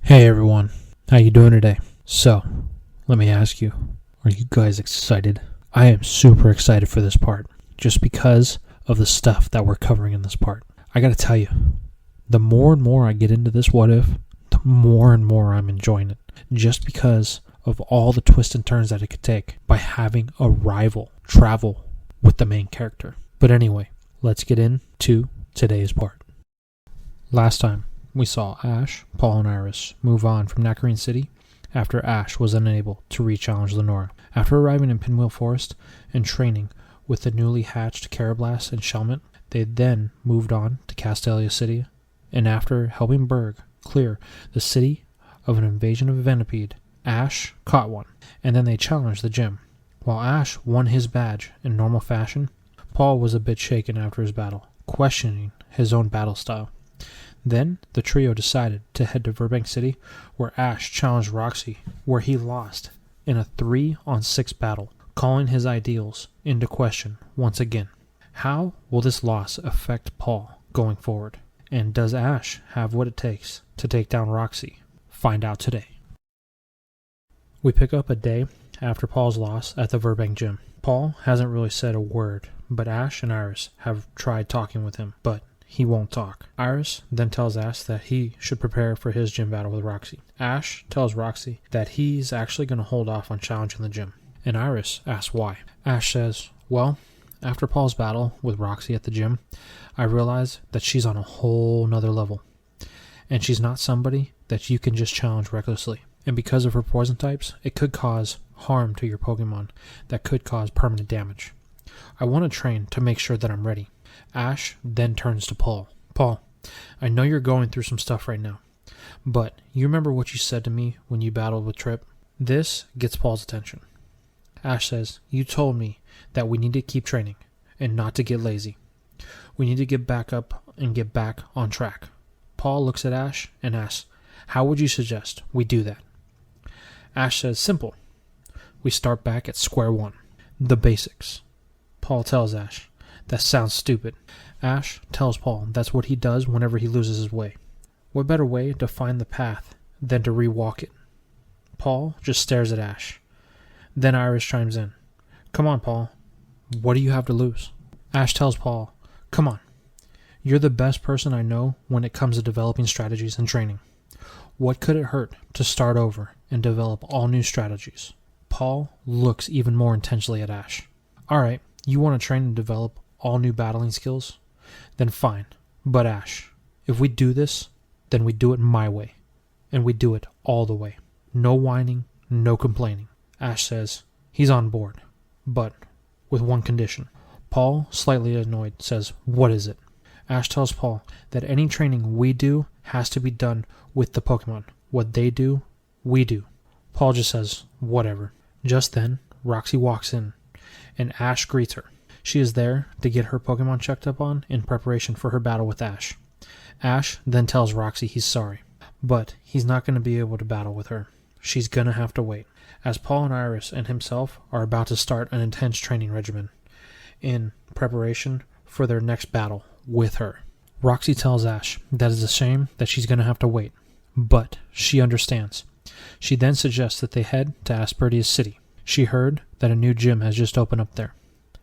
Hey everyone, how you doing today? So, let me ask you, are you guys excited? I am super excited for this part, just because of the stuff that we're covering in this part. I gotta tell you, the more and more I get into this what if, the more and more I'm enjoying it, just because of all the twists and turns that it could take by having a rival travel with the main character. But anyway, let's get into today's part. Last time, we saw Ash, Paul, and Iris move on from Nakarine City after Ash was unable to re-challenge Lenora. After arriving in Pinwheel Forest and training with the newly hatched Carablast and Shelmet, they then moved on to Castelia City, and after helping Berg clear the city of an invasion of Venipede, Ash caught one, and then they challenged the gym. While Ash won his badge in normal fashion, Paul was a bit shaken after his battle, questioning his own battle style. Then, the trio decided to head to Burbank City, where Ash challenged ROXIE, where he lost in a 3-on-6 battle, calling his ideals into question once again. How will this loss affect Paul going forward? And does Ash have what it takes to take down ROXIE? Find out today. We pick up a day after Paul's loss at the Burbank gym. Paul hasn't really said a word, but Ash and Iris have tried talking with him, but he won't talk. Iris then tells Ash that he should prepare for his gym battle with ROXIE. Ash tells ROXIE that he's actually going to hold off on challenging the gym, and Iris asks why. Ash says, well, after Paul's battle with ROXIE at the gym, I realized that she's on a whole nother level, and she's not somebody that you can just challenge recklessly. And because of her poison types, it could cause harm to your Pokemon that could cause permanent damage. I want to train to make sure that I'm ready. Ash then turns to Paul. Paul, I know you're going through some stuff right now, but you remember what you said to me when you battled with Trip? This gets Paul's attention. Ash says, you told me that we need to keep training and not to get lazy. We need to get back up and get back on track. Paul looks at Ash and asks, how would you suggest we do that? Ash says, simple. We start back at square one. The basics. Paul tells Ash, that sounds stupid. Ash tells Paul that's what he does whenever he loses his way. What better way to find the path than to re-walk it? Paul just stares at Ash. Then Iris chimes in. Come on, Paul. What do you have to lose? Ash tells Paul, come on. You're the best person I know when it comes to developing strategies and training. What could it hurt to start over and develop all new strategies? Paul looks even more intensely at Ash. Alright, you want to train and develop all new battling skills? Then fine. But Ash, if we do this, then we do it my way. And we do it all the way. No whining, no complaining. Ash says he's on board, but with one condition. Paul, slightly annoyed, says, what is it? Ash tells Paul that any training we do has to be done with the Pokemon. What they do, we do. Paul just says, whatever. Just then, ROXIE walks in, and Ash greets her. She is there to get her Pokemon checked up on in preparation for her battle with Ash. Ash then tells ROXIE he's sorry, but he's not going to be able to battle with her. She's going to have to wait, as Paul and Iris and himself are about to start an intense training regimen in preparation for their next battle with her. ROXIE tells Ash that it's a shame that she's going to have to wait, but she understands. She then suggests that they head to Aspertia City. She heard that a new gym has just opened up there.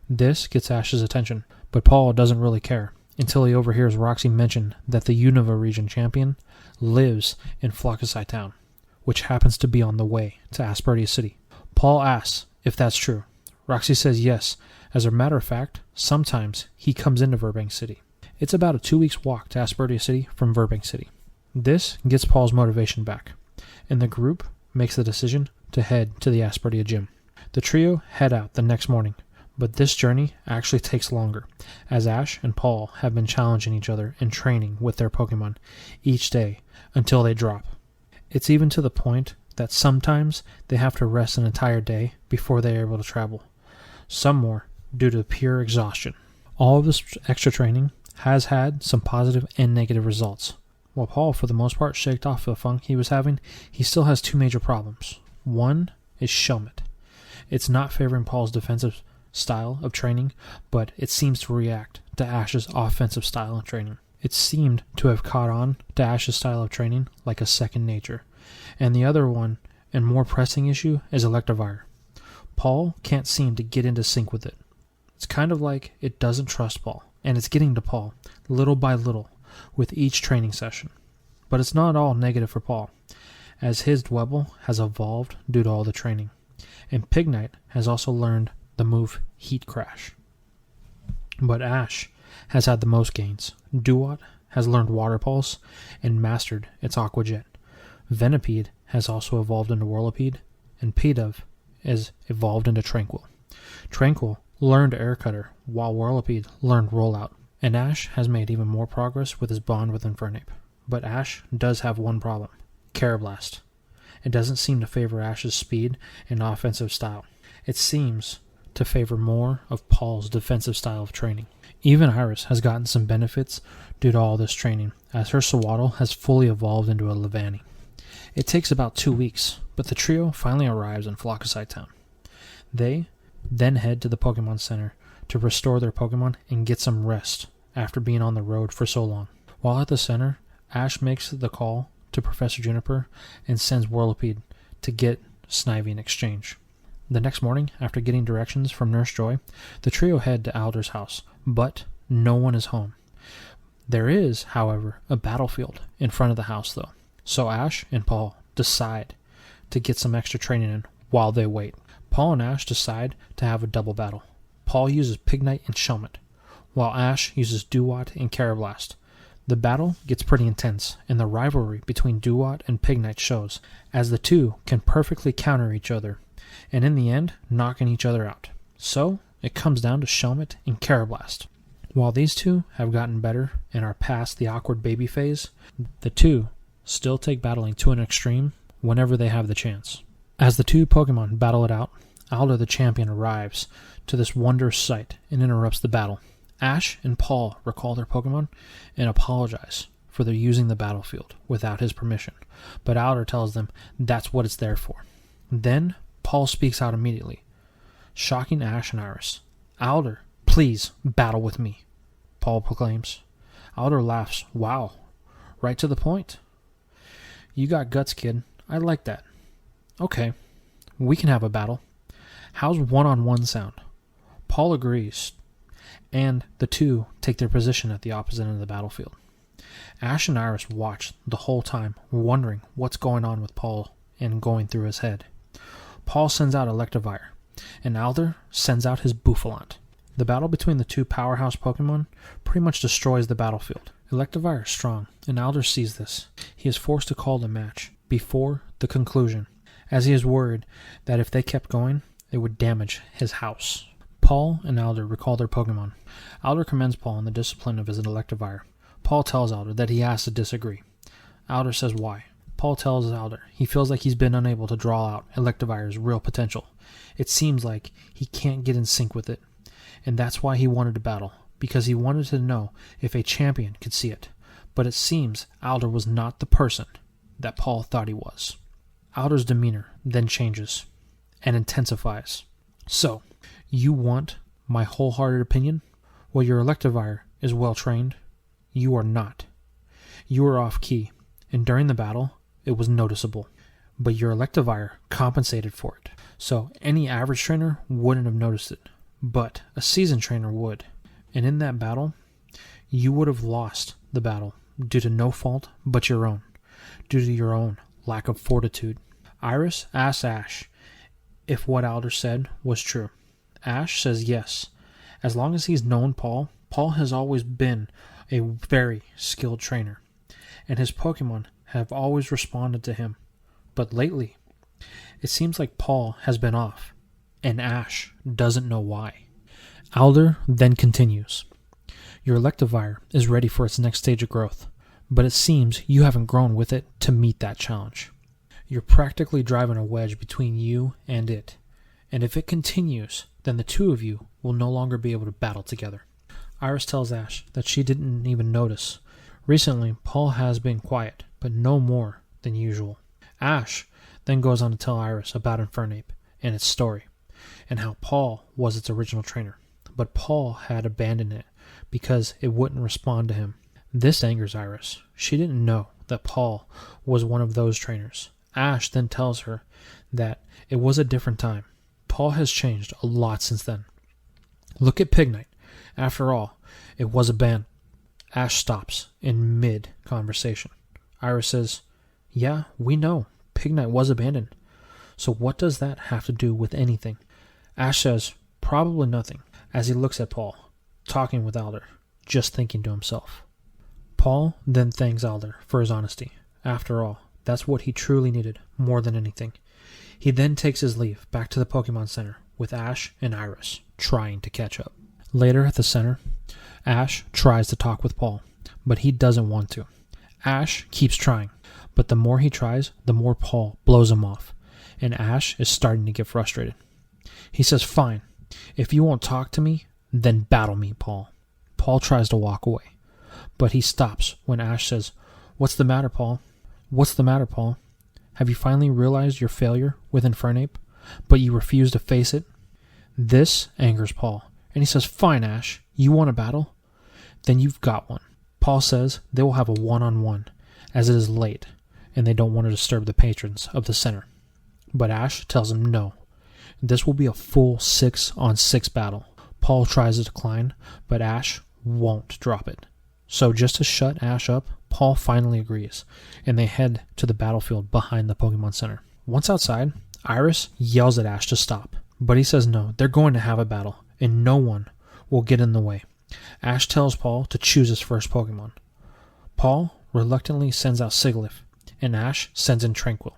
This gets Ash's attention, but Paul doesn't really care until he overhears ROXIE mention that the Unova region champion lives in Flockusai Town, which happens to be on the way to Aspertia City. Paul asks if that's true. ROXIE says yes. As a matter of fact, sometimes he comes into Burbank City. It's about a 2-week walk to Aspertia City from Burbank City. This gets Paul's motivation back, and the group makes the decision to head to the Aspertia gym. The trio head out the next morning, but this journey actually takes longer, as Ash and Paul have been challenging each other and training with their Pokemon each day until they drop. It's even to the point that sometimes they have to rest an entire day before they are able to travel, some more due to pure exhaustion. All of this extra training has had some positive and negative results. While Paul, for the most part, shaked off the funk he was having, he still has 2 major problems. One is Shelmet. It's not favoring Paul's defensive style of training, but it seems to react to Ash's offensive style of training. It seemed to have caught on to Ash's style of training like a second nature, And the other one, and more pressing issue, is Electivire. Paul can't seem to get into sync with it. It's kind of like it doesn't trust Paul, and it's getting to Paul, little by little, with each training session. But it's not all negative for Paul, as his Dwebble has evolved due to all the training, and Pignite has also learned the move Heat Crash. But Ash has had the most gains. Duat has learned Water Pulse and mastered its Aqua Jet. Venipede has also evolved into Whirlipede, and Pidove is evolved into Tranquil. Tranquil learned Air Cutter, while Whirlipede learned Rollout, and Ash has made even more progress with his bond with Infernape. But Ash does have one problem: Carablast. It doesn't seem to favor Ash's speed and offensive style. It seems to favor more of Paul's defensive style of training. Even Iris has gotten some benefits due to all this training, as her Sewaddle has fully evolved into a Levani. It takes about 2 weeks, but the trio finally arrives in Flocceside Town. They then head to the Pokemon Center to restore their Pokemon and get some rest after being on the road for so long. While at the center, Ash makes the call to Professor Juniper and sends Whirlipede to get Snivy in exchange. The next morning, after getting directions from Nurse Joy, the trio head to Alder's house, but no one is home. There is, however, a battlefield in front of the house, though, so Ash and Paul decide to get some extra training in while they wait. Paul and Ash decide to have a double battle. Paul uses Pignite and Shelmet, while Ash uses Duat and Carablast. The battle gets pretty intense, and the rivalry between Duat and Pignite shows, as the two can perfectly counter each other, and in the end, knocking each other out. So, it comes down to Shelmet and Carablast. While these two have gotten better and are past the awkward baby phase, the two still take battling to an extreme whenever they have the chance. As the two Pokemon battle it out, Alder the champion arrives to this wondrous sight and interrupts the battle. Ash and Paul recall their Pokemon and apologize for their using the battlefield without his permission, but Alder tells them that's what it's there for. Then, Paul speaks out immediately, shocking Ash and Iris. "Alder, please battle with me," Paul proclaims. Alder laughs. "Wow, right to the point. You got guts, kid. I like that. Okay, we can have a battle. How's one-on-one sound?" Paul agrees, and the two take their position at the opposite end of the battlefield. Ash and Iris watch the whole time, wondering what's going on with Paul and going through his head. Paul sends out Electivire, and Alder sends out his Bouffalant. The battle between the two powerhouse Pokemon pretty much destroys the battlefield. Electivire is strong, and Alder sees this. He is forced to call the match before the conclusion, as he is worried that if they kept going, it would damage his house. Paul and Alder recall their Pokemon. Alder commends Paul on the discipline of his Electivire. Paul tells Alder that he has to disagree. Alder says why. Paul tells Alder he feels like he's been unable to draw out Electivire's real potential. It seems like he can't get in sync with it, and that's why he wanted to battle, because he wanted to know if a champion could see it. But it seems Alder was not the person that Paul thought he was. Alder's demeanor then changes and intensifies. "So, you want my wholehearted opinion? Well, your Electivire is well trained. You are not. You are off key, and during the battle, it was noticeable. But your Electivire compensated for it. So any average trainer wouldn't have noticed it, but a seasoned trainer would. And in that battle, you would have lost the battle due to no fault but your own, due to your own lack of fortitude." Iris asks Ash if what Alder said was true. Ash says yes. As long as he's known Paul, Paul has always been a very skilled trainer, and his Pokemon have always responded to him. But lately, it seems like Paul has been off, and Ash doesn't know why. Alder then continues. "Your Electivire is ready for its next stage of growth, but it seems you haven't grown with it to meet that challenge. You're practically driving a wedge between you and it, and if it continues, then the two of you will no longer be able to battle together." Iris tells Ash that she didn't even notice. Recently, Paul has been quiet, but no more than usual. Ash then goes on to tell Iris about Infernape and its story, and how Paul was its original trainer, but Paul had abandoned it because it wouldn't respond to him. This angers Iris. She didn't know that Paul was one of those trainers. Ash then tells her that it was a different time. Paul has changed a lot since then. Look at Pig Knight. After all, it was a band. Ash stops in mid-conversation. Iris says, yeah, we know. Pig Knight was abandoned. So what does that have to do with anything? Ash says, probably nothing, as he looks at Paul, talking with Alder, just thinking to himself. Paul then thanks Alder for his honesty. After all, that's what he truly needed, more than anything. He then takes his leave back to the Pokemon Center, with Ash and Iris trying to catch up. Later at the center, Ash tries to talk with Paul, but he doesn't want to. Ash keeps trying, but the more he tries, the more Paul blows him off, and Ash is starting to get frustrated. He says, fine, if you won't talk to me, then battle me, Paul. Paul tries to walk away, but he stops when Ash says, what's the matter, Paul? What's the matter, Paul? Have you finally realized your failure with Infernape, but you refuse to face it? This angers Paul, and he says, fine, Ash, you want a battle? Then you've got one. Paul says they will have a one-on-one, as it is late, and they don't want to disturb the patrons of the center. But Ash tells him no. This will be a full 6-on-6 battle. Paul tries to decline, but Ash won't drop it. So just to shut Ash up, Paul finally agrees, and they head to the battlefield behind the Pokemon Center. Once outside, Iris yells at Ash to stop, but he says no, they're going to have a battle, and no one will get in the way. Ash tells Paul to choose his first Pokemon. Paul reluctantly sends out Sigilyph, and Ash sends in Tranquil.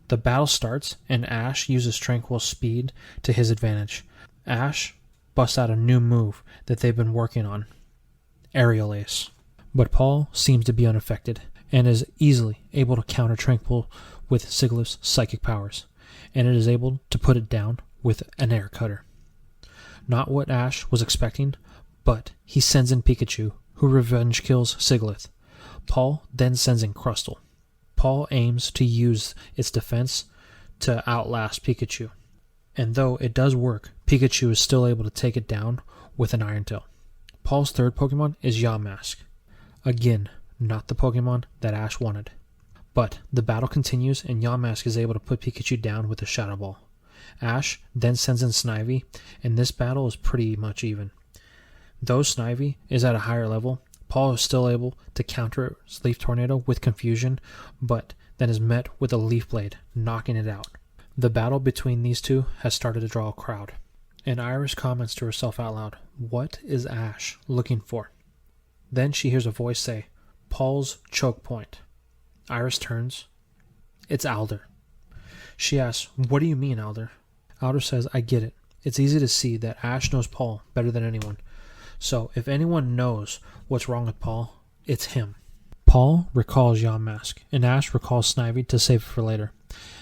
The battle starts, and Ash uses Tranquil's speed to his advantage. Ash busts out a new move that they've been working on, Aerial Ace. But Paul seems to be unaffected, and is easily able to counter Tranquil with Sigilyph's psychic powers, and it is able to put it down with an Air Cutter. Not what Ash was expecting, but he sends in Pikachu, who revenge kills Sigilyph. Paul then sends in Crustle. Paul aims to use its defense to outlast Pikachu, and though it does work, Pikachu is still able to take it down with an Iron Tail. Paul's third Pokemon is Yamask. Again, not the Pokemon that Ash wanted. But the battle continues, and Yamask is able to put Pikachu down with a Shadow Ball. Ash then sends in Snivy, and this battle is pretty much even. Though Snivy is at a higher level, Paul is still able to counter Leaf Tornado with confusion, but then is met with a Leaf Blade, knocking it out. The battle between these two has started to draw a crowd, and Iris comments to herself out loud, what is Ash looking for? Then she hears a voice say, Paul's choke point. Iris turns. It's Alder. She asks, what do you mean, Alder? Alder says, I get it. It's easy to see that Ash knows Paul better than anyone. So if anyone knows what's wrong with Paul, it's him. Paul recalls Yamask, and Ash recalls Snivy to save it for later.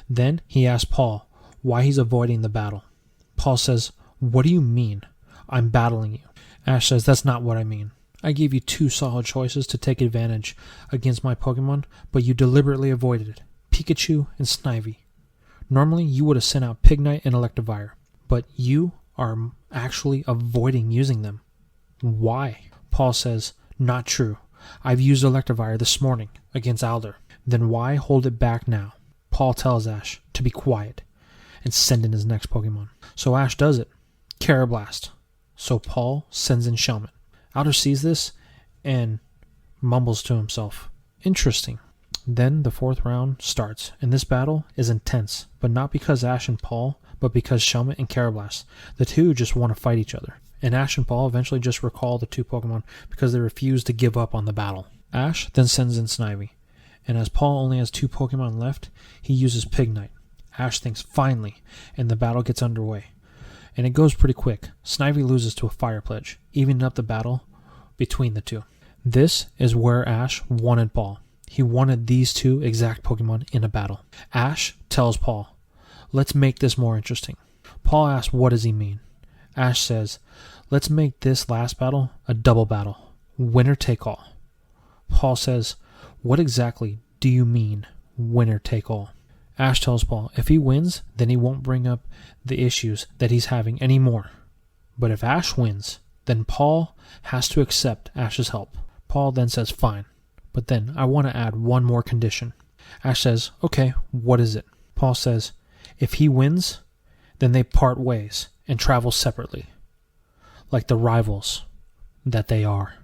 Then he asks Paul why he's avoiding the battle. Paul says, what do you mean? I'm battling you. Ash says, that's not what I mean. I gave you 2 solid choices to take advantage against my Pokemon, but you deliberately avoided it. Pikachu and Snivy. Normally, you would have sent out Pignite and Electivire, but you are actually avoiding using them. Why? Paul says, not true. I've used Electivire this morning against Alder. Then why hold it back now? Paul tells Ash to be quiet and send in his next Pokemon. So Ash does it. Carablast. So Paul sends in Shelmet. Alder sees this and mumbles to himself, interesting. Then the 4th round starts, and this battle is intense, but not because Ash and Paul, but because Shelmet and Carablast. The two just want to fight each other, and Ash and Paul eventually just recall the 2 Pokemon because they refuse to give up on the battle. Ash then sends in Snivy, and as Paul only has 2 Pokemon left, he uses Pignite. Ash thinks finally, and the battle gets underway. And it goes pretty quick. Snivy loses to a Fire Pledge, evening up the battle between the 2. This is where Ash wanted Paul. He wanted these 2 exact Pokemon in a battle. Ash tells Paul, let's make this more interesting. Paul asks, what does he mean? Ash says, let's make this last battle a double battle. Winner take all. Paul says, what exactly do you mean, winner take all? Ash tells Paul, if he wins, then he won't bring up the issues that he's having anymore. But if Ash wins, then Paul has to accept Ash's help. Paul then says, fine, but then I want to add one more condition. Ash says, okay, what is it? Paul says, if he wins, then they part ways and travel separately, like the rivals that they are.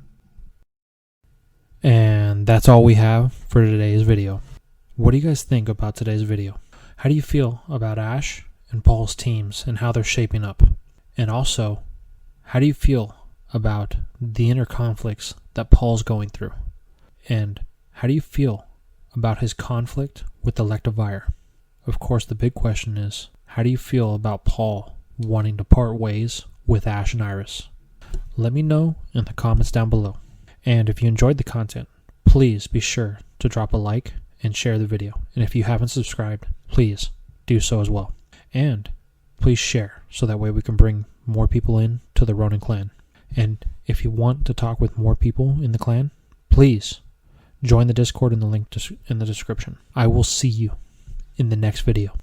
And that's all we have for today's video. What do you guys think about today's video? How do you feel about Ash and Paul's teams and how they're shaping up? And also, how do you feel about the inner conflicts that Paul's going through? And how do you feel about his conflict with Electivire? Of course, the big question is, how do you feel about Paul wanting to part ways with Ash and Iris? Let me know in the comments down below. And if you enjoyed the content, please be sure to drop a like and share the video. And if you haven't subscribed, please do so as well. And please share so that way we can bring more people in to the Ronin clan. And if you want to talk with more people in the clan, please join the Discord in the link in the description. I will see you in the next video.